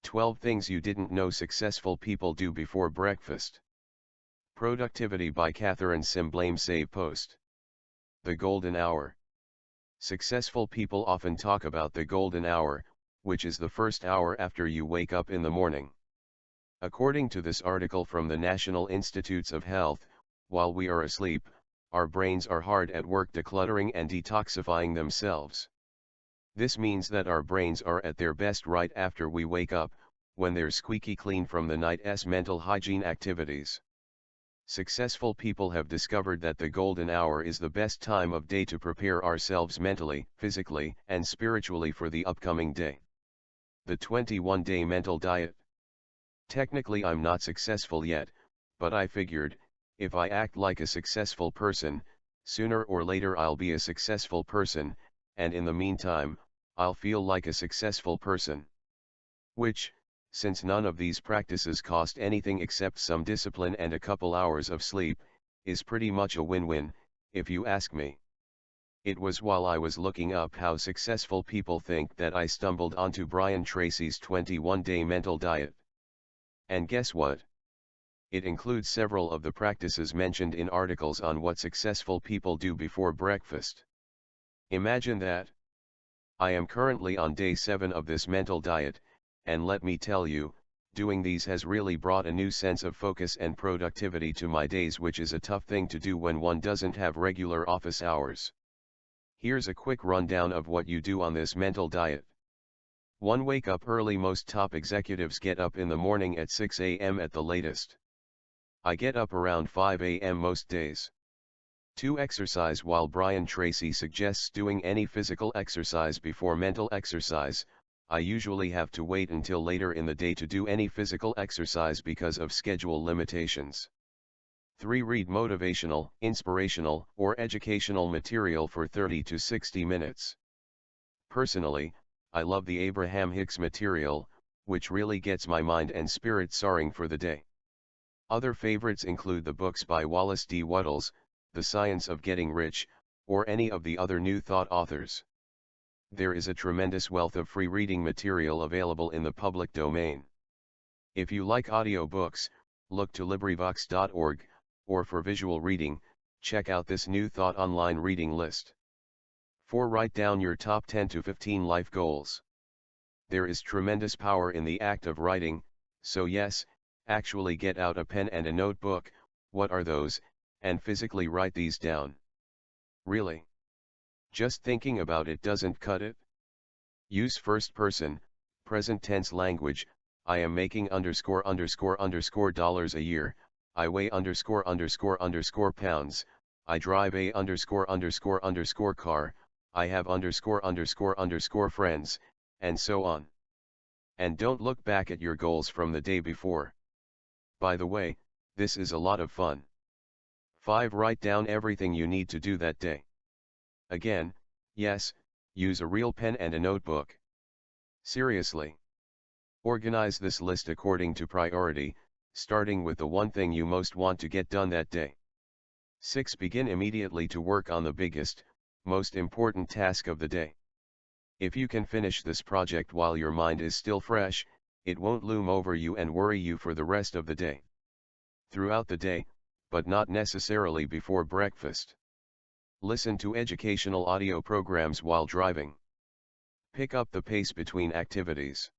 12 Things You Didn't Know Successful People Do Before Breakfast. Productivity by Catherine Sim. Blame Save Post. The Golden Hour. Successful people often talk about the golden hour, which is the first hour after you wake up in the morning. According to this article from the National Institutes of Health, while we are asleep, our brains are hard at work decluttering and detoxifying themselves. This means that our brains are at their best right after we wake up, when they're squeaky clean from the night's mental hygiene activities. Successful people have discovered that the golden hour is the best time of day to prepare ourselves mentally, physically, and spiritually for the upcoming day. The 21-day mental diet. Technically I'm not successful yet, but I figured, if I act like a successful person, sooner or later I'll be a successful person, and in the meantime, I'll feel like a successful person. Which, since none of these practices cost anything except some discipline and a couple hours of sleep, is pretty much a win-win, if you ask me. It was while I was looking up how successful people think that I stumbled onto Brian Tracy's 21-day mental diet. And guess what? It includes several of the practices mentioned in articles on what successful people do before breakfast. Imagine that. I am currently on day 7 of this mental diet, and let me tell you, doing these has really brought a new sense of focus and productivity to my days, which is a tough thing to do when one doesn't have regular office hours. Here's a quick rundown of what you do on this mental diet. 1. Wake up early. Most top executives get up in the morning at 6 a.m. at the latest. I get up around 5 a.m. most days. 2. Exercise. While Brian Tracy suggests doing any physical exercise before mental exercise, I usually have to wait until later in the day to do any physical exercise because of schedule limitations. 3. Read motivational, inspirational, or educational material for 30 to 60 minutes. Personally, I love the Abraham Hicks material, which really gets my mind and spirit soaring for the day. Other favorites include the books by Wallace D. Wattles, The Science of Getting Rich, or any of the other New Thought authors. There is a tremendous wealth of free reading material available in the public domain. If you like audiobooks, look to LibriVox.org, or for visual reading, check out this New Thought online reading list. 4. Write down your top 10 to 15 life goals. There is tremendous power in the act of writing, so yes, actually get out a pen and a notebook. What are those? And physically write these down. Really? Just thinking about it doesn't cut it? Use first person, present tense language. I am making $_$ a year, I weigh $_$ pounds, I drive a $_$ car, I have $_$ friends, and so on. And don't look back at your goals from the day before. By the way, this is a lot of fun. 5. Write down everything you need to do that day. Again, yes, use a real pen and a notebook. Seriously. Organize this list according to priority, starting with the one thing you most want to get done that day. 6. Begin immediately to work on the biggest, most important task of the day. If you can finish this project while your mind is still fresh, it won't loom over you and worry you for the rest of the day. Throughout the day, but not necessarily before breakfast. Listen to educational audio programs while driving. Pick up the pace between activities.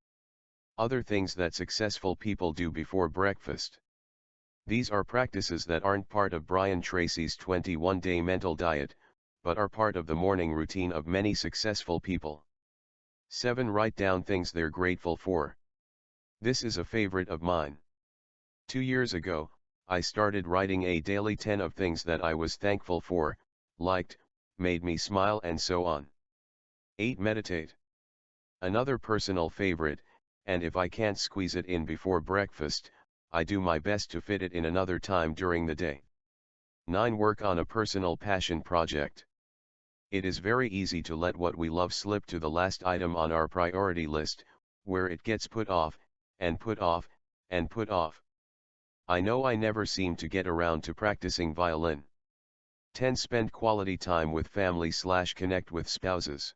Other things that successful people do before breakfast. These are practices that aren't part of Brian Tracy's 21-day mental diet, but are part of the morning routine of many successful people. 7. Write down things they're grateful for. This is a favorite of mine. 2 years ago, I started writing a daily 10 of things that I was thankful for, liked, made me smile, and so on. 8. Meditate. Another personal favorite, and if I can't squeeze it in before breakfast, I do my best to fit it in another time during the day. 9. Work on a personal passion project. It is very easy to let what we love slip to the last item on our priority list, where it gets put off, and put off, and put off. I know I never seem to get around to practicing violin. 10. Spend quality time with family / connect with spouses.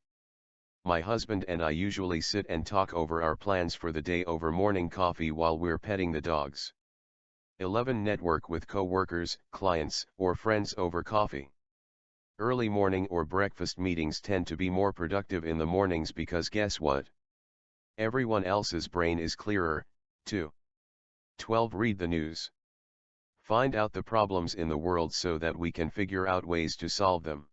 My husband and I usually sit and talk over our plans for the day over morning coffee while we're petting the dogs. 11. Network with co-workers, clients, or friends over coffee. Early morning or breakfast meetings tend to be more productive in the mornings because guess what? Everyone else's brain is clearer, too. 12. Read the news. Find out the problems in the world so that we can figure out ways to solve them.